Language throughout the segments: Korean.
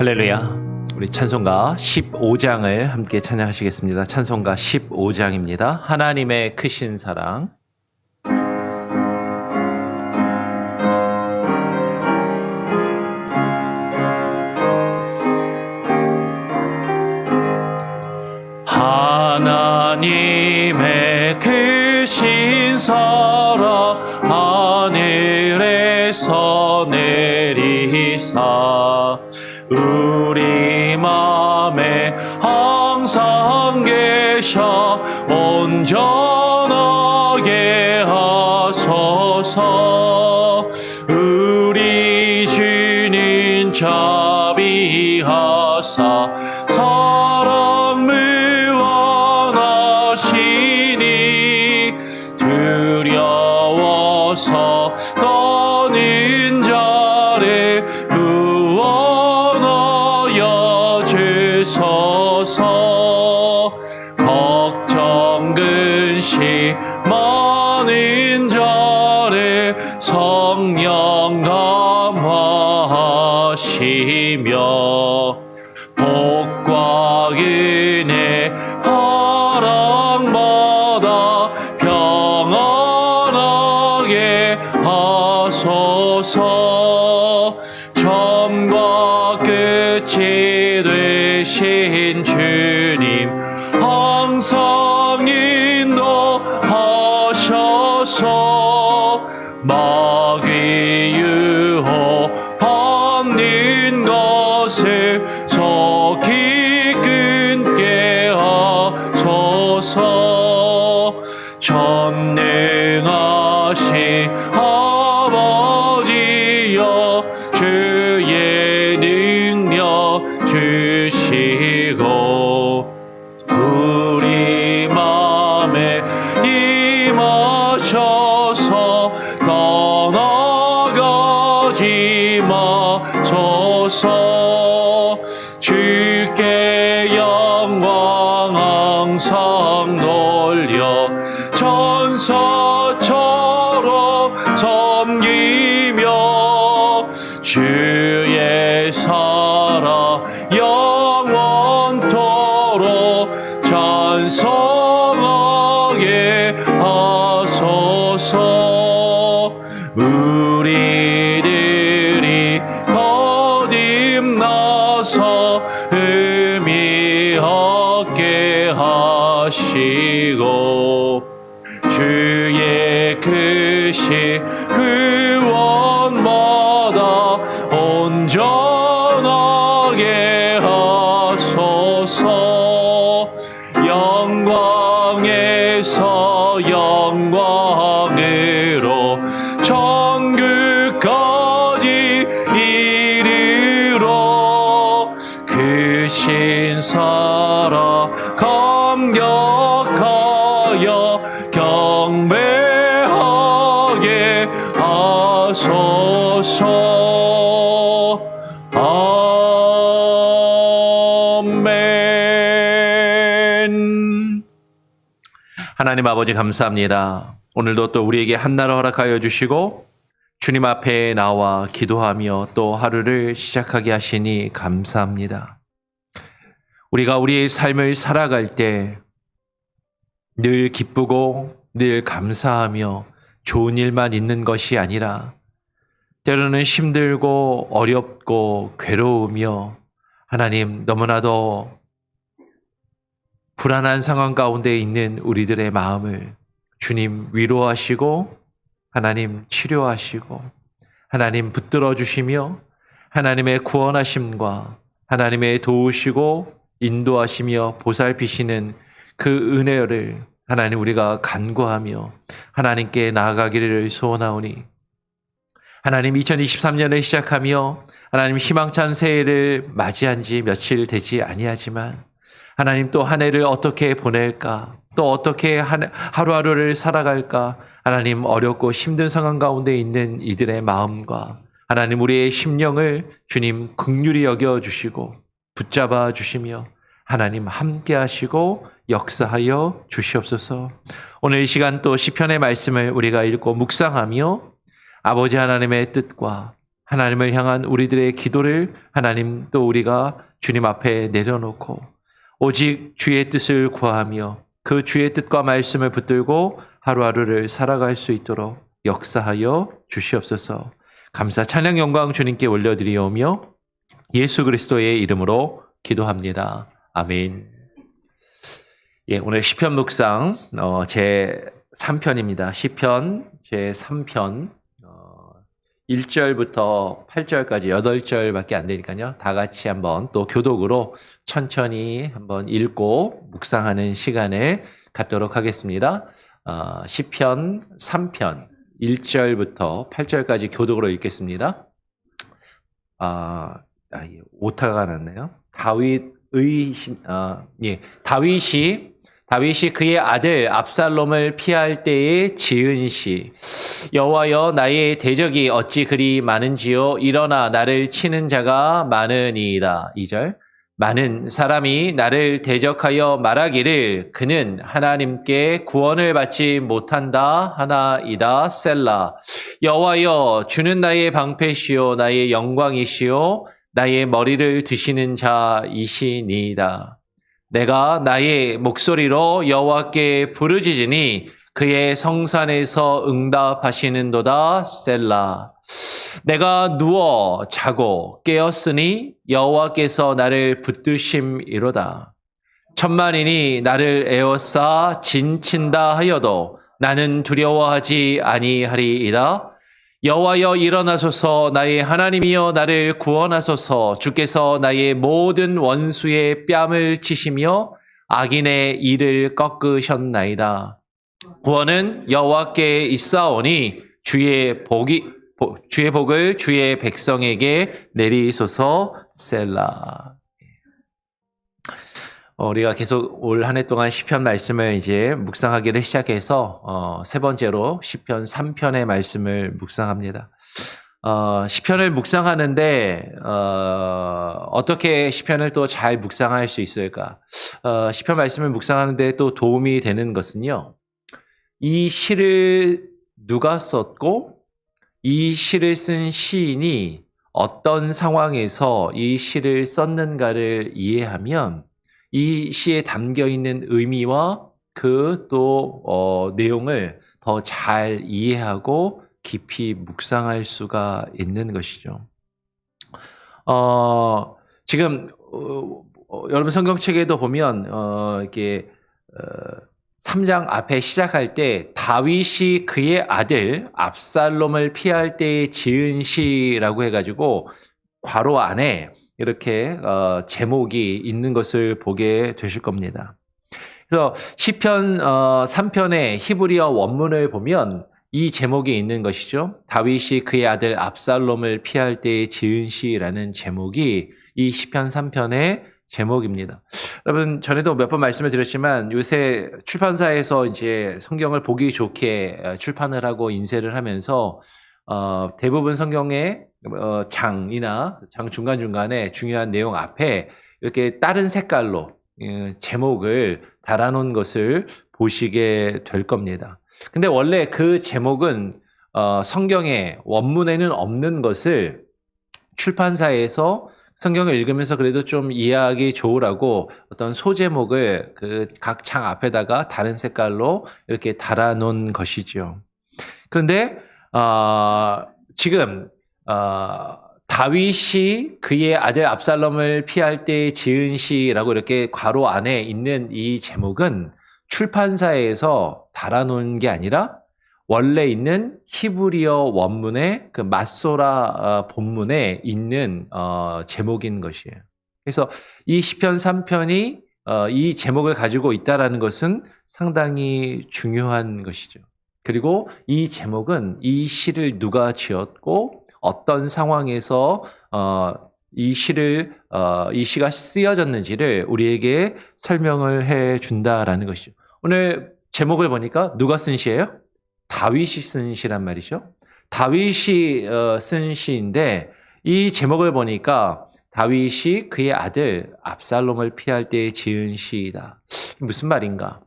할렐루야. 우리 찬송가 15장을 함께 찬양하시겠습니다. 찬송가 15장입니다. 하나님의 크신 사랑. 하나님의 크신 사랑 하늘에서 내리사 우리 맘에 항상 계셔 온전하게 하소서. 우리 주님 자비하사 사랑을 원하시니 두려워서 떠는 자를 구원하여 주소서. 걱정 근심 많은 자를 성령 감화하시며 복과 은혜 사랑받아 평안하게 하소서. 처음과 끝이 되신 주님 항상 인도하셔서 마귀 유혹받는 것을 속히 끊게 하소서. 전능하신 아버지여 주의 능력 주시고 우리 맘에 임하셔서 떠나가지 마소서. 주께 영광 항상 돌려 천사처럼 섬기며 주의 사랑 영원토록 찬송하게 하소서. 우리들이 거듭나서 의미하게 하시고 주의 크신 구원받아 온전하게 하소서. 영광에서 영광으로 천국까지 이르러 크신 사랑 감격하여 경배하게 하소서. 아멘. 하나님 아버지 감사합니다. 오늘도 또 우리에게 한날을 허락하여 주시고 주님 앞에 나와 기도하며 또 하루를 시작하게 하시니 감사합니다. 우리가 우리의 삶을 살아갈 때 늘 기쁘고 늘 감사하며 좋은 일만 있는 것이 아니라 때로는 힘들고 어렵고 괴로우며 하나님 너무나도 불안한 상황 가운데 있는 우리들의 마음을 주님 위로하시고 하나님 치료하시고 하나님 붙들어 주시며 하나님의 구원하심과 하나님의 도우시고 인도하시며 보살피시는 그 은혜를 하나님 우리가 간구하며 하나님께 나아가기를 소원하오니 하나님 2023년을 시작하며 하나님 희망찬 새해를 맞이한 지 며칠 되지 아니하지만 하나님 또 한 해를 어떻게 보낼까 또 어떻게 하루하루를 살아갈까 하나님 어렵고 힘든 상황 가운데 있는 이들의 마음과 하나님 우리의 심령을 주님 긍휼히 여겨주시고 붙잡아 주시며 하나님 함께 하시고 역사하여 주시옵소서. 오늘 이 시간 또 시편의 말씀을 우리가 읽고 묵상하며 아버지 하나님의 뜻과 하나님을 향한 우리들의 기도를 하나님 또 우리가 주님 앞에 내려놓고 오직 주의 뜻을 구하며 그 주의 뜻과 말씀을 붙들고 하루하루를 살아갈 수 있도록 역사하여 주시옵소서. 감사 찬양 영광 주님께 올려드리오며 예수 그리스도의 이름으로 기도합니다. 아멘. 예, 오늘 시편 묵상 제 3편입니다. 시편 제 3편 1절부터 8절까지 8절밖에 안 되니까요. 다 같이 한번 또 교독으로 천천히 한번 읽고 묵상하는 시간을 갖도록 하겠습니다. 시편 3편 1절부터 8절까지 교독으로 읽겠습니다. 오타가 났네요. 다윗이 그의 아들 압살롬을 피할 때에 지은 시. 여호와여, 나의 대적이 어찌 그리 많은지요. 일어나 나를 치는 자가 많으니이다. 2절. 많은 사람이 나를 대적하여 말하기를 그는 하나님께 구원을 받지 못한다 하나이다. 셀라. 여호와여, 주는 나의 방패시요 나의 영광이시요 나의 머리를 드시는 자이시니이다. 내가 나의 목소리로 여호와께 부르짖으니 그의 성산에서 응답하시는도다. 셀라. 내가 누워 자고 깨었으니 여호와께서 나를 붙드심이로다. 천만인이 나를 에워싸 진친다 하여도 나는 두려워하지 아니하리이다. 여호와여, 일어나소서. 나의 하나님이여, 나를 구원하소서. 주께서 나의 모든 원수의 뺨을 치시며 악인의 일을 꺾으셨나이다. 구원은 여호와께 있사오니 주의 복을 주의 백성에게 내리소서. 셀라. 우리가 계속 올 한 해 동안 시편 말씀을 이제 묵상하기를 시작해서 세 번째로 시편 3편의 말씀을 묵상합니다. 시편을 묵상하는데 어떻게 시편을 또 잘 묵상할 수 있을까? 시편 말씀을 묵상하는데 또 도움이 되는 것은요. 이 시를 누가 썼고 이 시를 쓴 시인이 어떤 상황에서 이 시를 썼는가를 이해하면 이 시에 담겨 있는 의미와 그 또 내용을 더 잘 이해하고 깊이 묵상할 수가 있는 것이죠. 지금 여러분 성경책에도 보면 이렇게 3장 앞에 시작할 때 다윗이 그의 아들 압살롬을 피할 때에 지은 시라고 해가지고 괄호 안에 이렇게 제목이 있는 것을 보게 되실 겁니다. 그래서 시편 3편의 히브리어 원문을 보면 이 제목이 있는 것이죠. 다윗이 그의 아들 압살롬을 피할 때에 지은 시라는 제목이 이 시편 3편의 제목입니다. 여러분, 전에도 몇 번 말씀을 드렸지만 요새 출판사에서 이제 성경을 보기 좋게 출판을 하고 인쇄를 하면서 대부분 성경의 장이나 장 중간중간에 중요한 내용 앞에 이렇게 다른 색깔로 제목을 달아놓은 것을 보시게 될 겁니다. 근데 원래 그 제목은 성경의 원문에는 없는 것을 출판사에서 성경을 읽으면서 그래도 좀 이해하기 좋으라고 어떤 소제목을 그 각 장 앞에다가 다른 색깔로 이렇게 달아놓은 것이죠. 그런데 지금 다윗이 그의 아들 압살롬을 피할 때 지은 시라고 이렇게 괄호 안에 있는 이 제목은 출판사에서 달아놓은 게 아니라 원래 있는 히브리어 원문의 그 마소라 본문에 있는 제목인 것이에요. 그래서 이 시편 3편이 이 제목을 가지고 있다라는 것은 상당히 중요한 것이죠. 그리고 이 제목은 이 시를 누가 지었고 어떤 상황에서 이 시가 쓰여졌는지를 우리에게 설명을 해 준다라는 것이죠. 오늘 제목을 보니까 누가 쓴 시예요? 다윗이 쓴 시란 말이죠. 다윗이 쓴 시인데 이 제목을 보니까 다윗이 그의 아들 압살롬을 피할 때 지은 시이다. 무슨 말인가?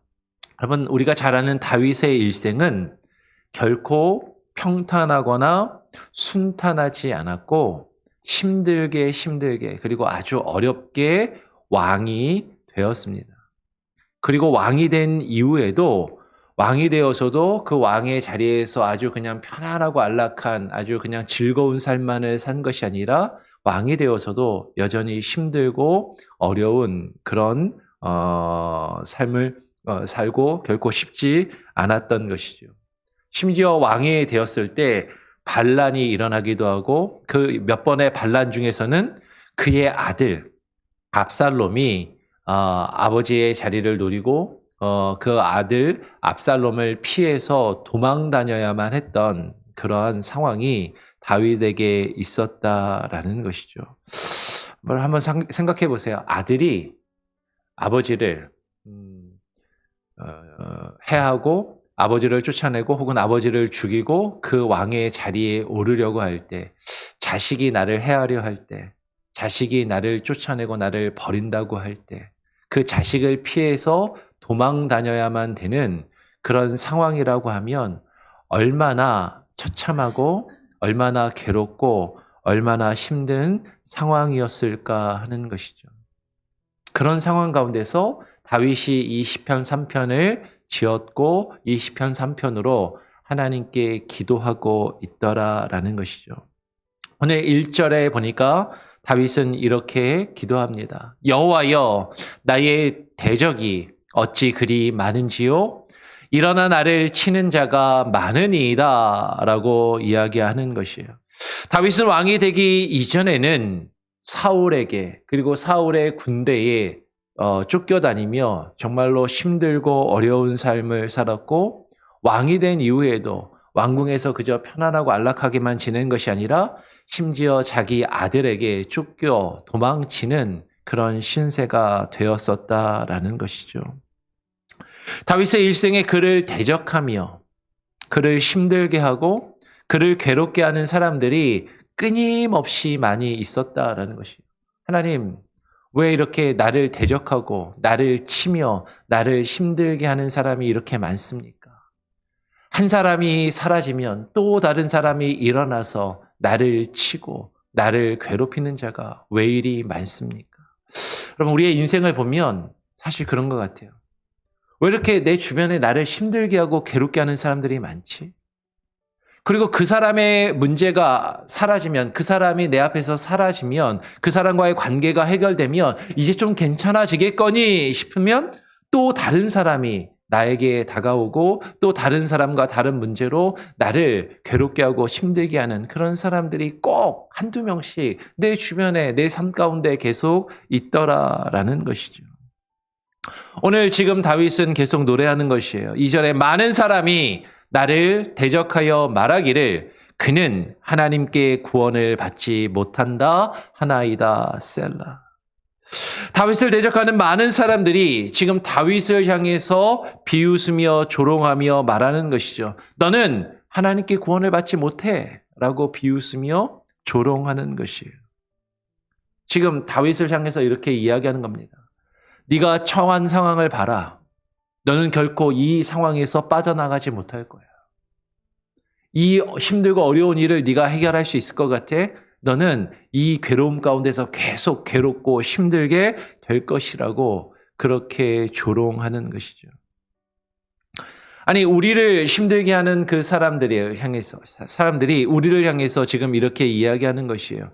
여러분, 우리가 잘 아는 다윗의 일생은 결코 평탄하거나 순탄하지 않았고 힘들게 그리고 아주 어렵게 왕이 되었습니다. 그리고 왕이 된 이후에도 왕이 되어서도 그 왕의 자리에서 아주 그냥 편안하고 안락한 아주 그냥 즐거운 삶만을 산 것이 아니라 왕이 되어서도 여전히 힘들고 어려운 그런 삶을 살고 결코 쉽지 않았던 것이죠. 심지어 왕이 되었을 때 반란이 일어나기도 하고 그 몇 번의 반란 중에서는 그의 아들 압살롬이 아버지의 자리를 노리고 그 아들 압살롬을 피해서 도망 다녀야만 했던 그러한 상황이 다윗에게 있었다라는 것이죠. 한번 생각해 보세요. 아들이 아버지를 해하고 아버지를 쫓아내고 혹은 아버지를 죽이고 그 왕의 자리에 오르려고 할 때, 자식이 나를 해하려 할 때, 자식이 나를 쫓아내고 나를 버린다고 할 때, 그 자식을 피해서 도망 다녀야만 되는 그런 상황이라고 하면 얼마나 처참하고 얼마나 괴롭고 얼마나 힘든 상황이었을까 하는 것이죠. 그런 상황 가운데서 다윗이 이 시편 3편을 지었고 이 시편 3편으로 하나님께 기도하고 있더라라는 것이죠. 오늘 1절에 보니까 다윗은 이렇게 기도합니다. 여호와여, 나의 대적이 어찌 그리 많은지요? 일어나 나를 치는 자가 많으니이다 라고 이야기하는 것이에요. 다윗은 왕이 되기 이전에는 사울에게 그리고 사울의 군대에 쫓겨다니며 정말로 힘들고 어려운 삶을 살았고, 왕이 된 이후에도 왕궁에서 그저 편안하고 안락하게만 지낸 것이 아니라 심지어 자기 아들에게 쫓겨 도망치는 그런 신세가 되었었다라는 것이죠. 다윗의 일생에 그를 대적하며 그를 힘들게 하고 그를 괴롭게 하는 사람들이 끊임없이 많이 있었다라는 것이에요. 하나님, 왜 이렇게 나를 대적하고 나를 치며 나를 힘들게 하는 사람이 이렇게 많습니까? 한 사람이 사라지면 또 다른 사람이 일어나서 나를 치고 나를 괴롭히는 자가 왜 이리 많습니까? 여러분, 우리의 인생을 보면 사실 그런 것 같아요. 왜 이렇게 내 주변에 나를 힘들게 하고 괴롭게 하는 사람들이 많지? 그리고 그 사람의 문제가 사라지면, 그 사람이 내 앞에서 사라지면, 그 사람과의 관계가 해결되면 이제 좀 괜찮아지겠거니 싶으면 또 다른 사람이 나에게 다가오고 또 다른 사람과 다른 문제로 나를 괴롭게 하고 힘들게 하는 그런 사람들이 꼭 한두 명씩 내 주변에, 내 삶 가운데 계속 있더라라는 것이죠. 오늘 지금 다윗은 계속 노래하는 것이에요. 2절에 많은 사람이 나를 대적하여 말하기를 그는 하나님께 구원을 받지 못한다 하나이다 셀라. 다윗을 대적하는 많은 사람들이 지금 다윗을 향해서 비웃으며 조롱하며 말하는 것이죠. 너는 하나님께 구원을 받지 못해 라고 비웃으며 조롱하는 것이에요. 지금 다윗을 향해서 이렇게 이야기하는 겁니다. 네가 처한 상황을 봐라. 너는 결코 이 상황에서 빠져나가지 못할 거야. 이 힘들고 어려운 일을 네가 해결할 수 있을 것 같아? 너는 이 괴로움 가운데서 계속 괴롭고 힘들게 될 것이라고 그렇게 조롱하는 것이죠. 아니, 우리를 힘들게 하는 그 사람들이 우리를 향해서 지금 이렇게 이야기하는 것이에요.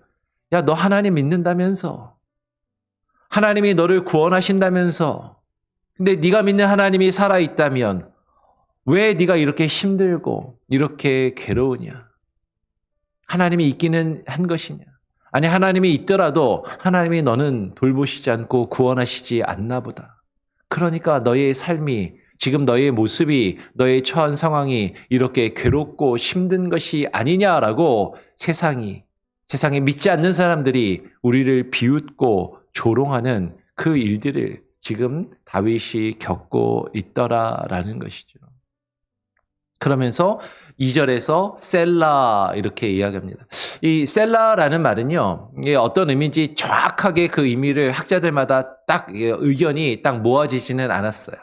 야, 너 하나님 믿는다면서. 하나님이 너를 구원하신다면서. 근데 네가 믿는 하나님이 살아있다면 왜 네가 이렇게 힘들고 이렇게 괴로우냐? 하나님이 있기는 한 것이냐? 아니, 하나님이 있더라도 하나님이 너는 돌보시지 않고 구원하시지 않나 보다. 그러니까 너의 삶이, 지금 너의 모습이, 너의 처한 상황이 이렇게 괴롭고 힘든 것이 아니냐라고 세상에 믿지 않는 사람들이 우리를 비웃고 조롱하는 그 일들을 지금 다윗이 겪고 있더라라는 것이죠. 그러면서 2절에서 셀라 이렇게 이야기합니다. 이 셀라라는 말은요, 이게 어떤 의미인지 정확하게 그 의미를 학자들마다 딱 의견이 딱 모아지지는 않았어요.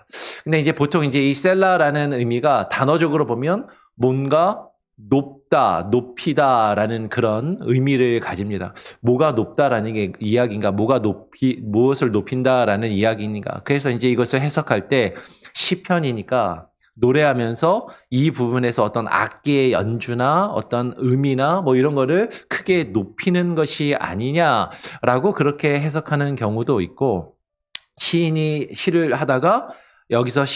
근데 이제 보통 이제 이 셀라라는 의미가 단어적으로 보면 뭔가 높다, 높이다라는 그런 의미를 가집니다. 뭐가 높다라는 게 이야기인가? 무엇을 높인다라는 이야기인가? 그래서 이제 이것을 해석할 때 시편이니까 노래하면서 이 부분에서 어떤 악기의 연주나 어떤 의미나 뭐 이런 거를 크게 높이는 것이 아니냐라고 그렇게 해석하는 경우도 있고, 시인이 시를 하다가 여기서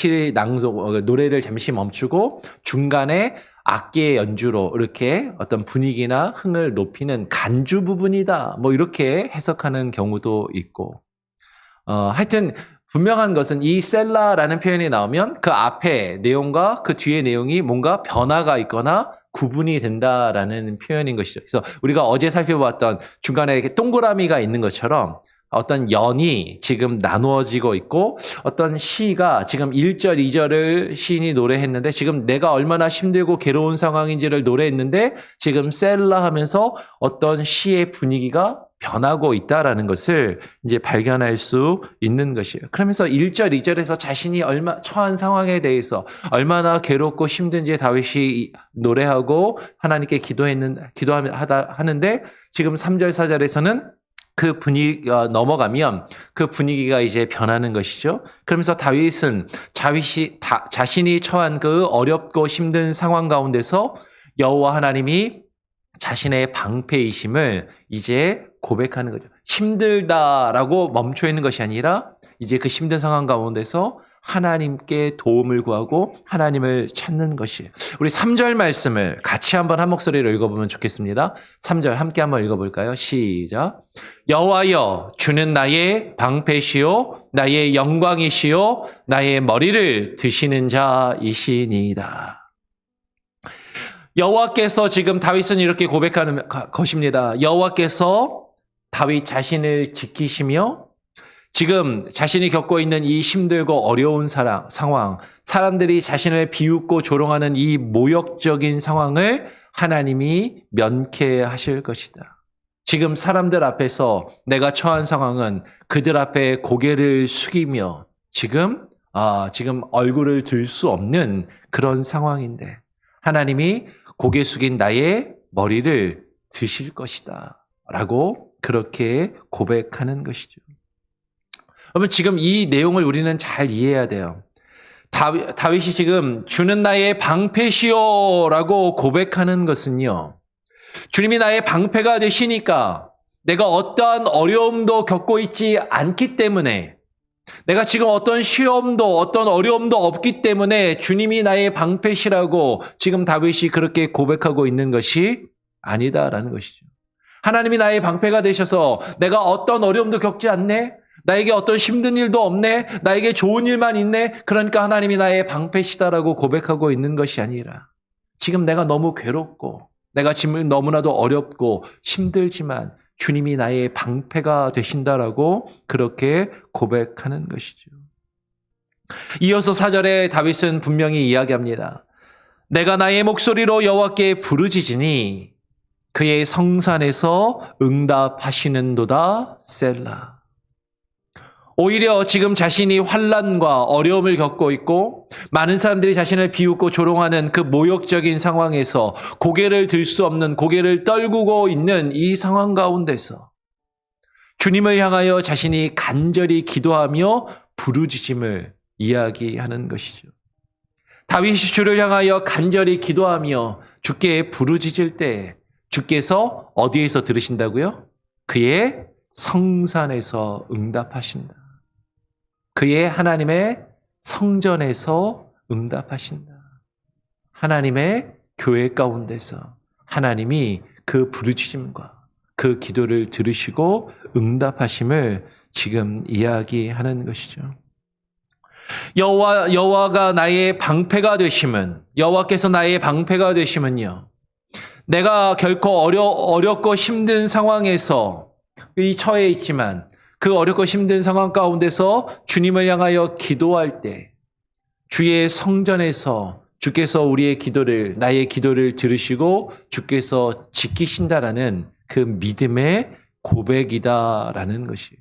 노래를 잠시 멈추고 중간에 악기의 연주로 이렇게 어떤 분위기나 흥을 높이는 간주 부분이다, 뭐 이렇게 해석하는 경우도 있고, 하여튼 분명한 것은 이 셀라라는 표현이 나오면 그 앞에 내용과 그 뒤에 내용이 뭔가 변화가 있거나 구분이 된다라는 표현인 것이죠. 그래서 우리가 어제 살펴봤던 중간에 이렇게 동그라미가 있는 것처럼 어떤 연이 지금 나누어지고 있고, 어떤 시가 지금 1절, 2절을 시인이 노래했는데 지금 내가 얼마나 힘들고 괴로운 상황인지를 노래했는데 지금 셀라 하면서 어떤 시의 분위기가 변하고 있다라는 것을 이제 발견할 수 있는 것이에요. 그러면서 1절, 2절에서 자신이 처한 상황에 대해서 얼마나 괴롭고 힘든지 다윗이 노래하고 하나님께 하는데 지금 3절, 4절에서는 그 분위기가 넘어가면 그 분위기가 이제 변하는 것이죠. 그러면서 다윗은 자신이 처한 그 어렵고 힘든 상황 가운데서 여호와 하나님이 자신의 방패이심을 이제 고백하는 거죠. 힘들다라고 멈춰 있는 것이 아니라 이제 그 힘든 상황 가운데서 하나님께 도움을 구하고 하나님을 찾는 것이. 우리 3절 말씀을 같이 한번 한 목소리로 읽어보면 좋겠습니다. 3절 함께 한번 읽어볼까요? 시작. 여호와여, 주는 나의 방패시요 나의 영광이시요 나의 머리를 드시는 자이시니이다. 여호와께서, 지금 다윗은 이렇게 고백하는 것입니다. 여호와께서 다윗 자신을 지키시며 지금 자신이 겪고 있는 이 힘들고 어려운 상황, 사람들이 자신을 비웃고 조롱하는 이 모욕적인 상황을 하나님이 면케하실 것이다. 지금 사람들 앞에서 내가 처한 상황은 그들 앞에 고개를 숙이며 지금 얼굴을 들 수 없는 그런 상황인데 하나님이 고개 숙인 나의 머리를 드실 것이다 라고 그렇게 고백하는 것이죠. 여러분, 지금 이 내용을 우리는 잘 이해해야 돼요. 다윗이 지금 주는 나의 방패시오라고 고백하는 것은요, 주님이 나의 방패가 되시니까 내가 어떠한 어려움도 겪고 있지 않기 때문에, 내가 지금 어떤 시험도 어떤 어려움도 없기 때문에 주님이 나의 방패시라고 지금 다윗이 그렇게 고백하고 있는 것이 아니다라는 것이죠. 하나님이 나의 방패가 되셔서 내가 어떤 어려움도 겪지 않네? 나에게 어떤 힘든 일도 없네? 나에게 좋은 일만 있네? 그러니까 하나님이 나의 방패시다라고 고백하고 있는 것이 아니라, 지금 내가 너무 괴롭고 내가 지금 너무나도 어렵고 힘들지만 주님이 나의 방패가 되신다라고 그렇게 고백하는 것이죠. 이어서 4절에 다윗은 분명히 이야기합니다. 내가 나의 목소리로 여호와께 부르짖으니 그의 성산에서 응답하시는도다 셀라. 오히려 지금 자신이 환난과 어려움을 겪고 있고 많은 사람들이 자신을 비웃고 조롱하는 그 모욕적인 상황에서 고개를 들 수 없는, 고개를 떨구고 있는 이 상황 가운데서 주님을 향하여 자신이 간절히 기도하며 부르짖음을 이야기하는 것이죠. 다윗이 주를 향하여 간절히 기도하며 주께 부르짖을 때 주께서 어디에서 들으신다고요? 그의 성산에서 응답하신다. 그의 하나님의 성전에서 응답하신다. 하나님의 교회 가운데서 하나님이 그 부르짖음과 그 기도를 들으시고 응답하심을 지금 이야기하는 것이죠. 여호와가 나의 방패가 되심은, 여호와께서 나의 방패가 되심은요, 내가 결코 어렵고 힘든 상황에서 이 처해 있지만 그 어렵고 힘든 상황 가운데서 주님을 향하여 기도할 때 주의 성전에서 주께서 나의 기도를 들으시고 주께서 지키신다라는 그 믿음의 고백이다라는 것이에요.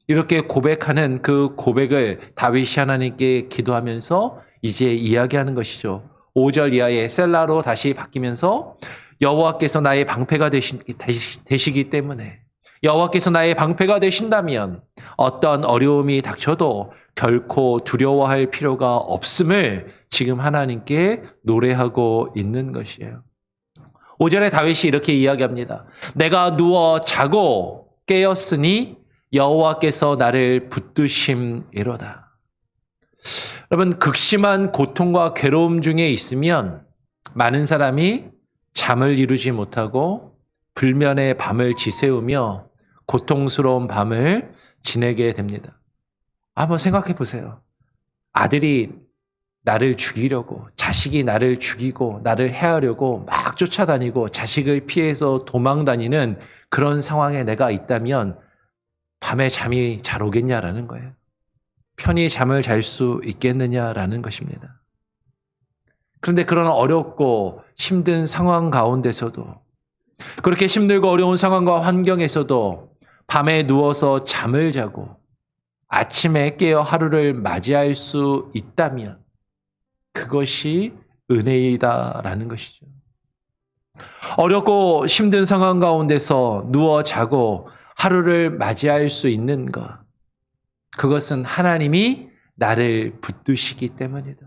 이렇게 고백하는 그 고백을 다윗이 하나님께 기도하면서 이제 이야기하는 것이죠. 5절 이하의 셀라로 다시 바뀌면서 여호와께서 나의 방패가 되시기 때문에 여호와께서 나의 방패가 되신다면 어떤 어려움이 닥쳐도 결코 두려워할 필요가 없음을 지금 하나님께 노래하고 있는 것이에요. 5절에 다윗이 이렇게 이야기합니다. 내가 누워 자고 깨었으니 여호와께서 나를 붙드심이로다. 여러분, 극심한 고통과 괴로움 중에 있으면 많은 사람이 잠을 이루지 못하고 불면의 밤을 지새우며 고통스러운 밤을 지내게 됩니다. 한번 생각해 보세요. 아들이 나를 죽이려고, 자식이 나를 죽이고 나를 해하려고 막 쫓아다니고 자식을 피해서 도망다니는 그런 상황에 내가 있다면 밤에 잠이 잘 오겠냐라는 거예요. 편히 잠을 잘 수 있겠느냐라는 것입니다. 그런데 그런 어렵고 힘든 상황 가운데서도, 그렇게 힘들고 어려운 상황과 환경에서도 밤에 누워서 잠을 자고 아침에 깨어 하루를 맞이할 수 있다면 그것이 은혜이다라는 것이죠. 어렵고 힘든 상황 가운데서 누워 자고 하루를 맞이할 수 있는 것, 그것은 하나님이 나를 붙드시기 때문이다.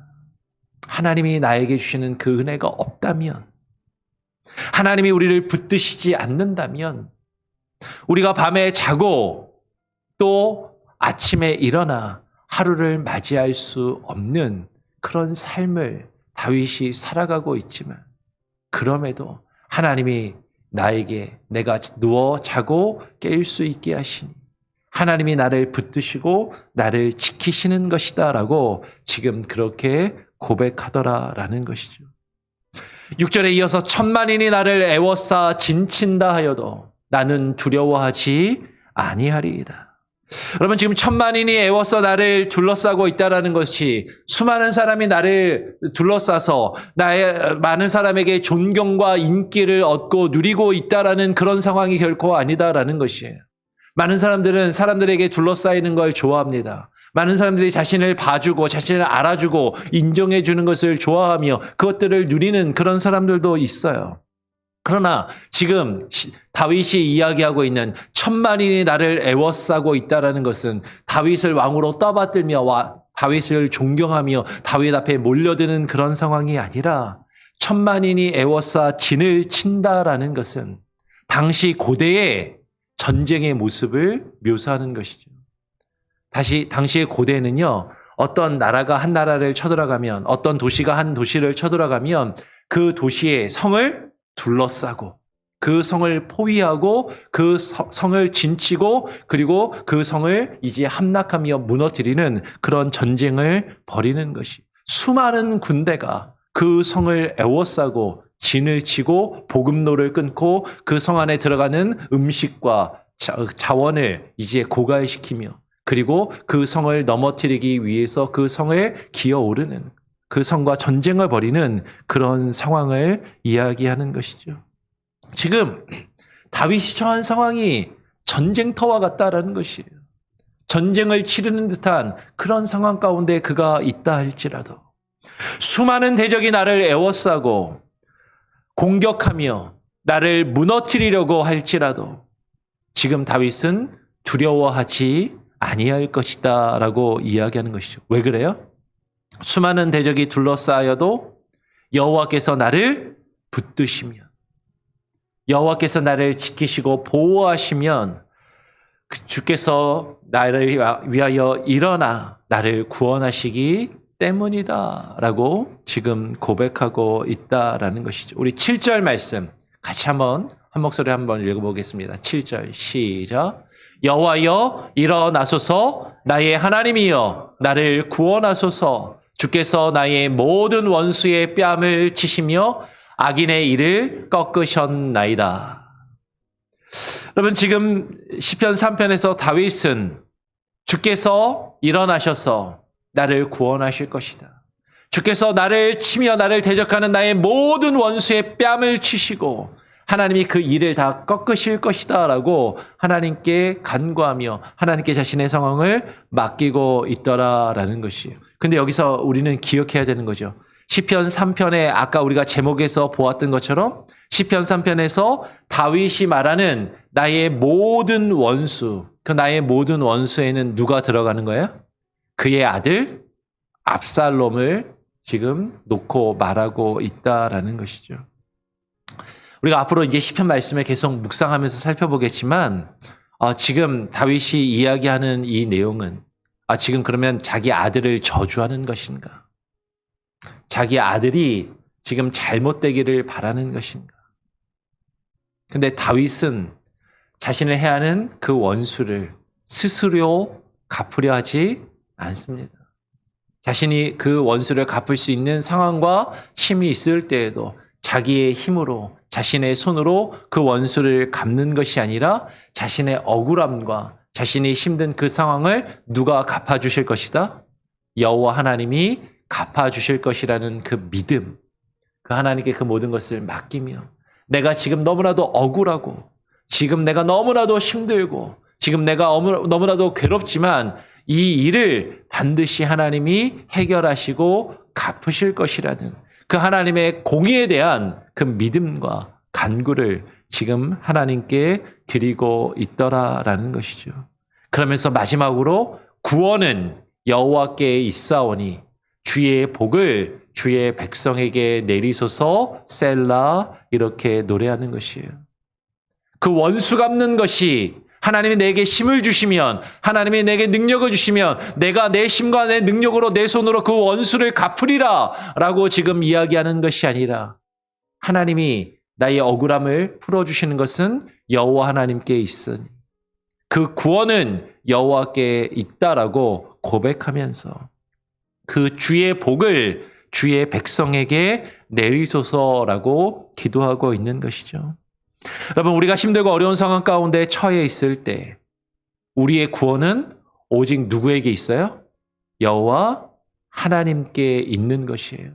하나님이 나에게 주시는 그 은혜가 없다면, 하나님이 우리를 붙드시지 않는다면 우리가 밤에 자고 또 아침에 일어나 하루를 맞이할 수 없는 그런 삶을 다윗이 살아가고 있지만, 그럼에도 하나님이 나에게 내가 누워 자고 깰 수 있게 하시니 하나님이 나를 붙드시고 나를 지키시는 것이다라고 지금 그렇게 고백하더라라는 것이죠. 6절에 이어서 천만인이 나를 애워싸 진친다 하여도 나는 두려워하지 아니하리이다. 여러분, 지금 천만인이 애워싸 나를 둘러싸고 있다라는 것이 수많은 사람이 나를 둘러싸서 나의 많은 사람에게 존경과 인기를 얻고 누리고 있다라는 그런 상황이 결코 아니다라는 것이에요. 많은 사람들은 사람들에게 둘러싸이는 걸 좋아합니다. 많은 사람들이 자신을 봐주고 자신을 알아주고 인정해 주는 것을 좋아하며 그것들을 누리는 그런 사람들도 있어요. 그러나 지금 다윗이 이야기하고 있는 천만인이 나를 애워싸고 있다는 것은 다윗을 왕으로 떠받들며 다윗을 존경하며 다윗 앞에 몰려드는 그런 상황이 아니라, 천만인이 애워싸 진을 친다라는 것은 당시 고대의 전쟁의 모습을 묘사하는 것이죠. 당시의 고대는요, 어떤 나라가 한 나라를 쳐들어가면, 어떤 도시가 한 도시를 쳐들어가면 그 도시의 성을 둘러싸고 그 성을 포위하고 그 성을 진치고 그리고 그 성을 이제 함락하며 무너뜨리는 그런 전쟁을 벌이는 것이, 수많은 군대가 그 성을 애워싸고 진을 치고 보급로를 끊고 그 성 안에 들어가는 음식과 자원을 이제 고갈시키며 그리고 그 성을 넘어뜨리기 위해서 그 성에 기어오르는, 그 성과 전쟁을 벌이는 그런 상황을 이야기하는 것이죠. 지금 다윗이 처한 상황이 전쟁터와 같다라는 것이에요. 전쟁을 치르는 듯한 그런 상황 가운데 그가 있다 할지라도, 수많은 대적이 나를 애워싸고 공격하며 나를 무너뜨리려고 할지라도 지금 다윗은 두려워하지 아니할 것이다 라고 이야기하는 것이죠. 왜 그래요? 수많은 대적이 둘러싸여도 여호와께서 나를 붙드시며 여호와께서 나를 지키시고 보호하시면 주께서 나를 위하여 일어나 나를 구원하시기 때문이다 라고 지금 고백하고 있다라는 것이죠. 우리 7절 말씀 같이 한 목소리 한번 읽어보겠습니다. 7절 시작. 여호와여 일어나소서, 나의 하나님이여 나를 구원하소서. 주께서 나의 모든 원수의 뺨을 치시며 악인의 일을 꺾으셨나이다. 여러분, 지금 시편 3편에서 다윗은 주께서 일어나셔서 나를 구원하실 것이다, 주께서 나를 치며 나를 대적하는 나의 모든 원수의 뺨을 치시고 하나님이 그 일을 다 꺾으실 것이다 라고 하나님께 간구하며 하나님께 자신의 상황을 맡기고 있더라라는 것이에요. 근데 여기서 우리는 기억해야 되는 거죠. 시편 3편에 아까 우리가 제목에서 보았던 것처럼 시편 3편에서 다윗이 말하는 나의 모든 원수, 그 나의 모든 원수에는 누가 들어가는 거예요? 그의 아들 압살롬을 지금 놓고 말하고 있다라는 것이죠. 우리가 앞으로 이제 시편 말씀을 계속 묵상하면서 살펴보겠지만 지금 다윗이 이야기하는 이 내용은 지금 그러면 자기 아들을 저주하는 것인가? 자기 아들이 지금 잘못되기를 바라는 것인가? 근데 다윗은 자신을 해하는 그 원수를 스스로 갚으려 하지 않습니다. 자신이 그 원수를 갚을 수 있는 상황과 힘이 있을 때에도 자기의 힘으로 자신의 손으로 그 원수를 갚는 것이 아니라 자신의 억울함과 자신이 힘든 그 상황을 누가 갚아주실 것이다? 여호와 하나님이 갚아주실 것이라는 그 믿음, 그 하나님께 그 모든 것을 맡기며 내가 지금 너무나도 억울하고 지금 내가 너무나도 힘들고 지금 내가 너무나도 괴롭지만 이 일을 반드시 하나님이 해결하시고 갚으실 것이라는 그 하나님의 공의에 대한 그 믿음과 간구를 지금 하나님께 드리고 있더라라는 것이죠. 그러면서 마지막으로 구원은 여호와께 있사오니 주의 복을 주의 백성에게 내리소서 셀라 이렇게 노래하는 것이에요. 그 원수 갚는 것이 하나님이 내게 힘을 주시면 하나님이 내게 능력을 주시면 내가 내 힘과 내 능력으로 내 손으로 그 원수를 갚으리라 라고 지금 이야기하는 것이 아니라 하나님이 나의 억울함을 풀어주시는 것은 여호와 하나님께 있으니 그 구원은 여호와께 있다라고 고백하면서 그 주의 복을 주의 백성에게 내리소서라고 기도하고 있는 것이죠. 여러분, 우리가 힘들고 어려운 상황 가운데 처해 있을 때 우리의 구원은 오직 누구에게 있어요? 여호와 하나님께 있는 것이에요.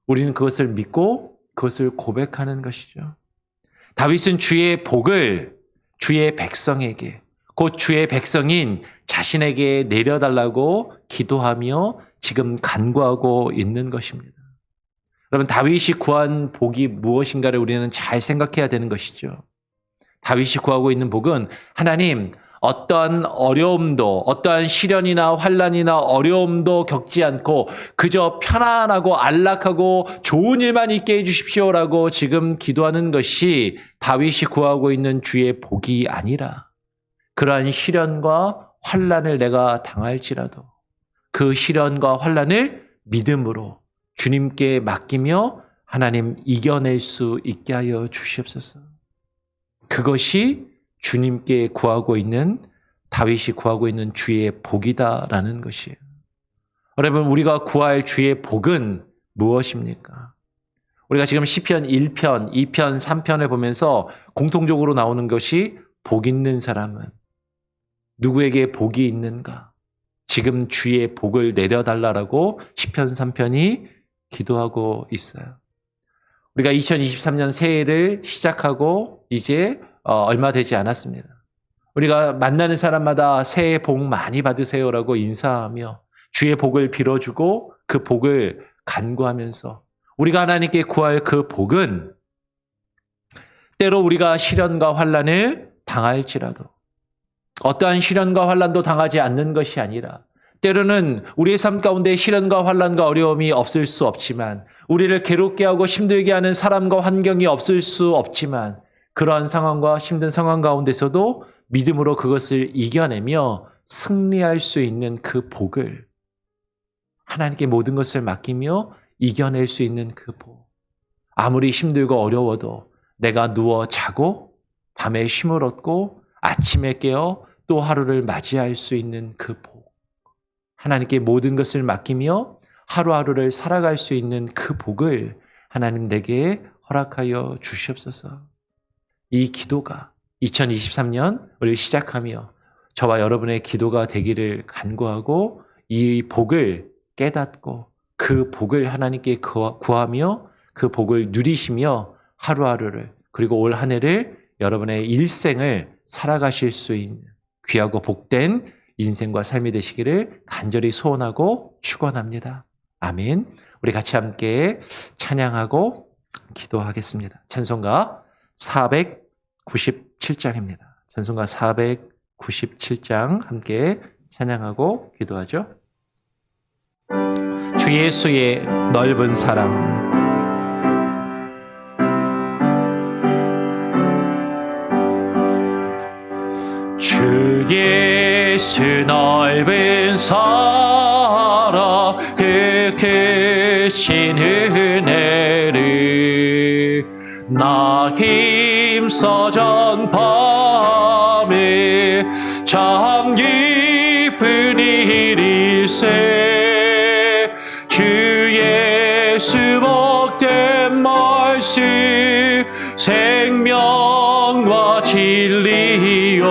우리는 그것을 믿고 그것을 고백하는 것이죠. 다윗은 주의 복을 주의 백성에게, 곧 주의 백성인 자신에게 내려달라고 기도하며 지금 간구하고 있는 것입니다. 여러분, 다윗이 구한 복이 무엇인가를 우리는 잘 생각해야 되는 것이죠. 다윗이 구하고 있는 복은 하나님, 어떠한 어려움도, 어떠한 시련이나 환난이나 어려움도 겪지 않고 그저 편안하고 안락하고 좋은 일만 있게 해주십시오라고 지금 기도하는 것이 다윗이 구하고 있는 주의 복이 아니라 그러한 시련과 환난을 내가 당할지라도 그 시련과 환난을 믿음으로 주님께 맡기며 하나님 이겨낼 수 있게 하여 주시옵소서. 그것이 주님께 구하고 있는 다윗이 구하고 있는 주의 복이다라는 것이에요. 여러분, 우리가 구할 주의 복은 무엇입니까? 우리가 지금 시편 1편, 2편, 3편을 보면서 공통적으로 나오는 것이 복 있는 사람은 누구에게 복이 있는가? 지금 주의 복을 내려달라고 시편 3편이 기도하고 있어요. 우리가 2023년 새해를 시작하고 이제 얼마 되지 않았습니다. 우리가 만나는 사람마다 새해 복 많이 받으세요라고 인사하며 주의 복을 빌어주고 그 복을 간구하면서 우리가 하나님께 구할 그 복은 때로 우리가 시련과 환난을 당할지라도 어떠한 시련과 환난도 당하지 않는 것이 아니라 때로는 우리의 삶 가운데 시련과 환난과 어려움이 없을 수 없지만 우리를 괴롭게 하고 힘들게 하는 사람과 환경이 없을 수 없지만 그러한 상황과 힘든 상황 가운데서도 믿음으로 그것을 이겨내며 승리할 수 있는 그 복을 하나님께 모든 것을 맡기며 이겨낼 수 있는 그 복. 아무리 힘들고 어려워도 내가 누워 자고 밤에 쉼을 얻고 아침에 깨어 또 하루를 맞이할 수 있는 그 복. 하나님께 모든 것을 맡기며 하루하루를 살아갈 수 있는 그 복을 하나님 내게 허락하여 주시옵소서. 이 기도가 2023년을 시작하며 저와 여러분의 기도가 되기를 간구하고 이 복을 깨닫고 그 복을 하나님께 구하며 그 복을 누리시며 하루하루를 그리고 올 한 해를 여러분의 일생을 살아가실 수 있는 귀하고 복된 인생과 삶이 되시기를 간절히 소원하고 축원합니다. 아멘. 우리 같이 함께 찬양하고 기도하겠습니다. 찬송가 497장입니다. 찬송가 497장 함께 찬양하고 기도하죠. 주 예수의 넓은 사랑. 주 예수 넓은 사랑 그 크신 은혜를 나 힘써 전파함에 참 깊은 일일세 주 예수 복된 말씀 생명과 진리요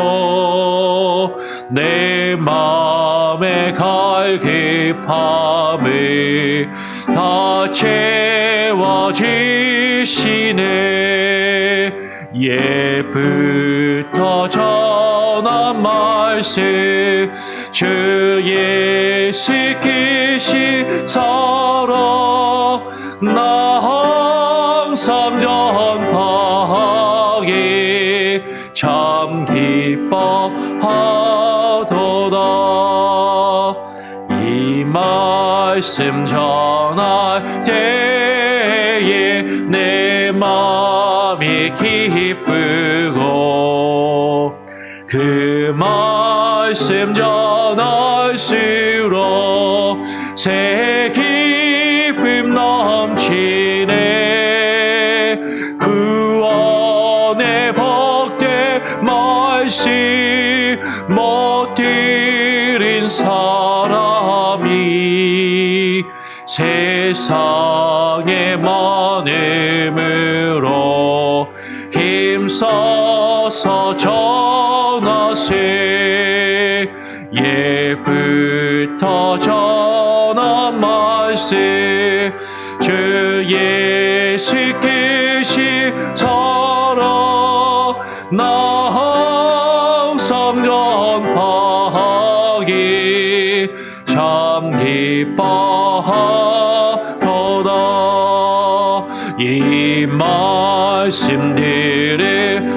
내 맘에 갈급함을 다 채워주시네 옛부터 전한 말씀 주 예수께시 서로 나 항상 전파하기 참 기뻐하도다 이 말씀 전할 때에 내 마음이 기쁘고 그 말씀 전할수록 새 기쁨 넘치네 구원의 복된 말씀 못 들은 사람이 세상의 많음으로 힘써서 전하세 예부터 전한 말씀 주 예수께시 서로 나 항상 전파하기 참 기뻐하도다 이 말씀들을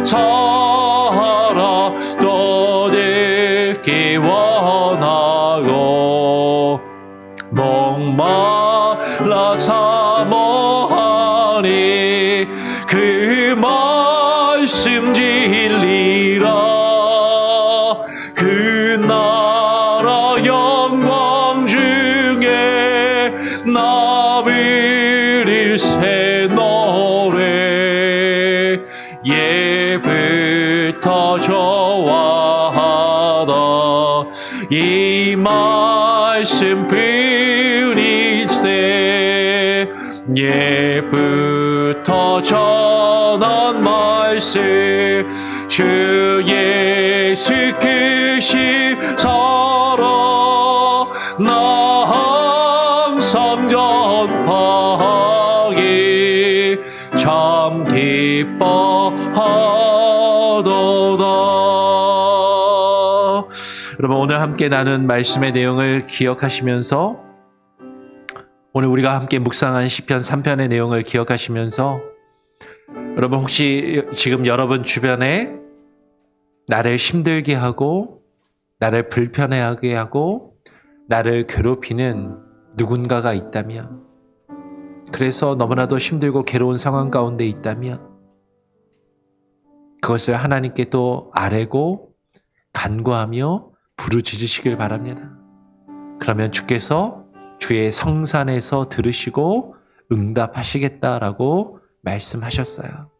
살아 또 듣기 원하고 목말라 사모하니 그 말씀 진리라 그 나라 영광 중에 나 부를 새 노래 예부터 좋아하다 이 말씀 뿐이세 예부터 전한 말씀 주 예수께시 서로 나 항상 전파하기 참 기뻐하도다. 여러분 오늘 함께 나눈 말씀의 내용을 기억하시면서 오늘 우리가 함께 묵상한 시편 3편의 내용을 기억하시면서 여러분 혹시 지금 여러분 주변에 나를 힘들게 하고 나를 불편해하게 하고 나를 괴롭히는 누군가가 있다면 그래서 너무나도 힘들고 괴로운 상황 가운데 있다면 그것을 하나님께 또 아뢰고 간구하며 부르짖으시길 바랍니다. 그러면 주께서 주의 성산에서 들으시고 응답하시겠다라고 말씀하셨어요.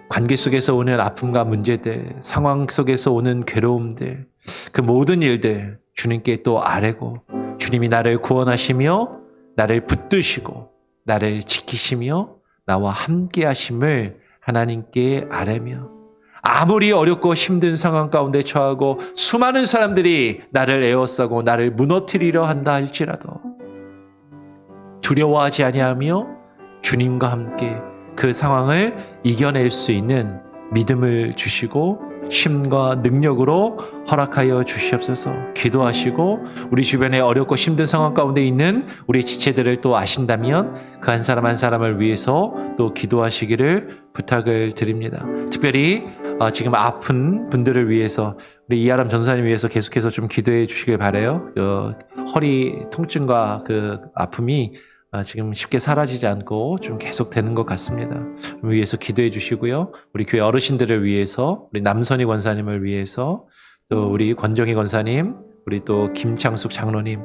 관계 속에서 오는 아픔과 문제들, 상황 속에서 오는 괴로움들, 그 모든 일들 주님께 또 아뢰고 주님이 나를 구원하시며 나를 붙드시고 나를 지키시며 나와 함께 하심을 하나님께 아뢰며 아무리 어렵고 힘든 상황 가운데 처하고 수많은 사람들이 나를 에워싸고 나를 무너뜨리려 한다 할지라도 두려워하지 아니하며 주님과 함께 그 상황을 이겨낼 수 있는 믿음을 주시고 힘과 능력으로 허락하여 주시옵소서. 기도하시고 우리 주변에 어렵고 힘든 상황 가운데 있는 우리 지체들을 또 아신다면 그 한 사람 한 사람을 위해서 또 기도하시기를 부탁을 드립니다. 특별히 지금 아픈 분들을 위해서 우리 이하람 전사님 위해서 계속해서 좀 기도해 주시길 바라요. 허리 통증과 그 아픔이 지금 쉽게 사라지지 않고 좀 계속 되는 것 같습니다. 위해서 기도해 주시고요. 우리 교회 어르신들을 위해서, 우리 남선희 권사님을 위해서, 또 우리 권정희 권사님, 우리 또 김창숙 장로님,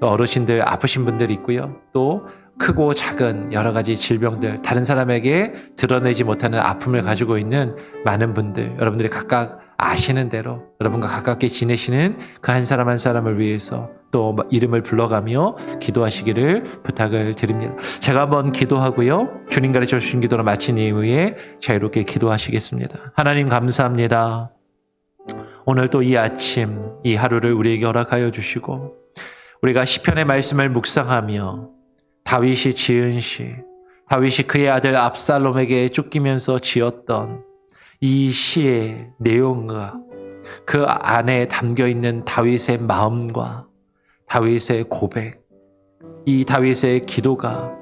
또 어르신들 아프신 분들이 있고요. 또 크고 작은 여러 가지 질병들, 다른 사람에게 드러내지 못하는 아픔을 가지고 있는 많은 분들, 여러분들이 각각 아시는 대로 여러분과 가깝게 지내시는 그 한 사람 한 사람을 위해서 또 이름을 불러가며 기도하시기를 부탁을 드립니다. 제가 한번 기도하고요. 주님 가르쳐 주신 기도를 마친 이후에 자유롭게 기도하시겠습니다. 하나님 감사합니다. 오늘 또 이 아침, 이 하루를 우리에게 허락하여 주시고 우리가 시편의 말씀을 묵상하며 다윗이 지은 시, 다윗이 그의 아들 압살롬에게 쫓기면서 지었던 이 시의 내용과 그 안에 담겨있는 다윗의 마음과 다윗의 고백, 이 다윗의 기도가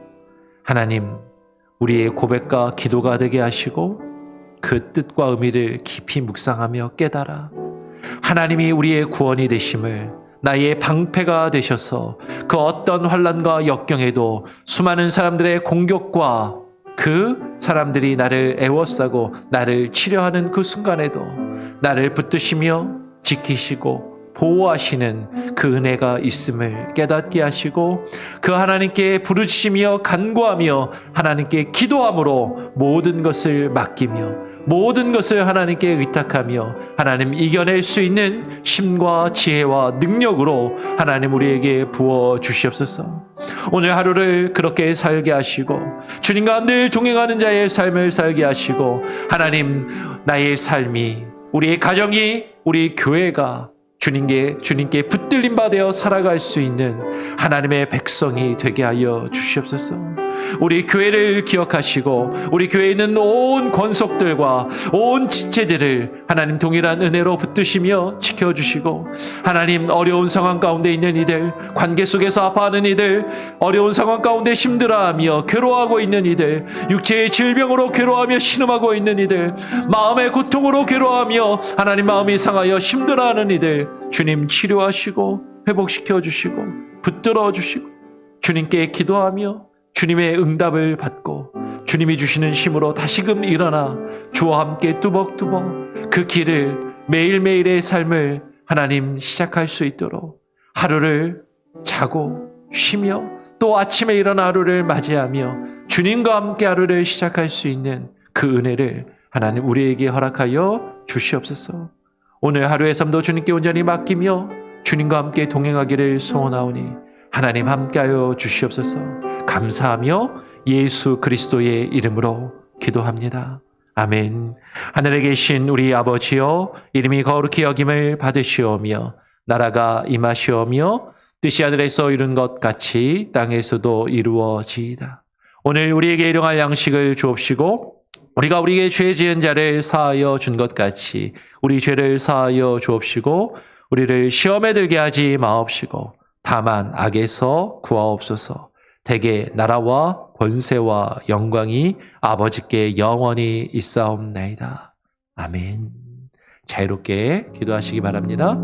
하나님 우리의 고백과 기도가 되게 하시고 그 뜻과 의미를 깊이 묵상하며 깨달아 하나님이 우리의 구원이 되심을, 나의 방패가 되셔서 그 어떤 환난과 역경에도 수많은 사람들의 공격과 그 사람들이 나를 애워싸고 나를 치려하는 그 순간에도 나를 붙드시며 지키시고 보호하시는 그 은혜가 있음을 깨닫게 하시고 그 하나님께 부르짖으며 간구하며 하나님께 기도함으로 모든 것을 맡기며 모든 것을 하나님께 의탁하며 하나님 이겨낼 수 있는 힘과 지혜와 능력으로 하나님 우리에게 부어 주시옵소서. 오늘 하루를 그렇게 살게 하시고 주님과 늘 동행하는 자의 삶을 살게 하시고 하나님 나의 삶이, 우리의 가정이, 우리 교회가 주님께 붙들림 받아 살아갈 수 있는 하나님의 백성이 되게 하여 주시옵소서. 우리 교회를 기억하시고 우리 교회에 있는 온 권속들과 온 지체들을 하나님 동일한 은혜로 붙드시며 지켜주시고 하나님 어려운 상황 가운데 있는 이들, 관계 속에서 아파하는 이들, 어려운 상황 가운데 힘들어하며 괴로워하고 있는 이들, 육체의 질병으로 괴로워하며 신음하고 있는 이들, 마음의 고통으로 괴로워하며 하나님 마음이 상하여 힘들어하는 이들 주님 치료하시고 회복시켜 주시고 붙들어 주시고 주님께 기도하며 주님의 응답을 받고 주님이 주시는 힘으로 다시금 일어나 주와 함께 뚜벅뚜벅 그 길을 매일매일의 삶을 하나님 시작할 수 있도록 하루를 자고 쉬며 또 아침에 일어나 하루를 맞이하며 주님과 함께 하루를 시작할 수 있는 그 은혜를 하나님 우리에게 허락하여 주시옵소서. 오늘 하루의 삶도 주님께 온전히 맡기며 주님과 함께 동행하기를 소원하오니 하나님 함께하여 주시옵소서. 감사하며 예수 그리스도의 이름으로 기도합니다. 아멘. 하늘에 계신 우리 아버지여, 이름이 거룩히 여김을 받으시오며 나라가 임하시오며 뜻이 하늘에서 이룬 것 같이 땅에서도 이루어지이다. 오늘 우리에게 일용할 양식을 주옵시고 우리가 우리에게 죄 지은 자를 사하여 준 것 같이 우리 죄를 사하여 주옵시고 우리를 시험에 들게 하지 마옵시고 다만 악에서 구하옵소서. 대개 나라와 권세와 영광이 아버지께 영원히 있사옵나이다. 아멘. 자유롭게 기도하시기 바랍니다.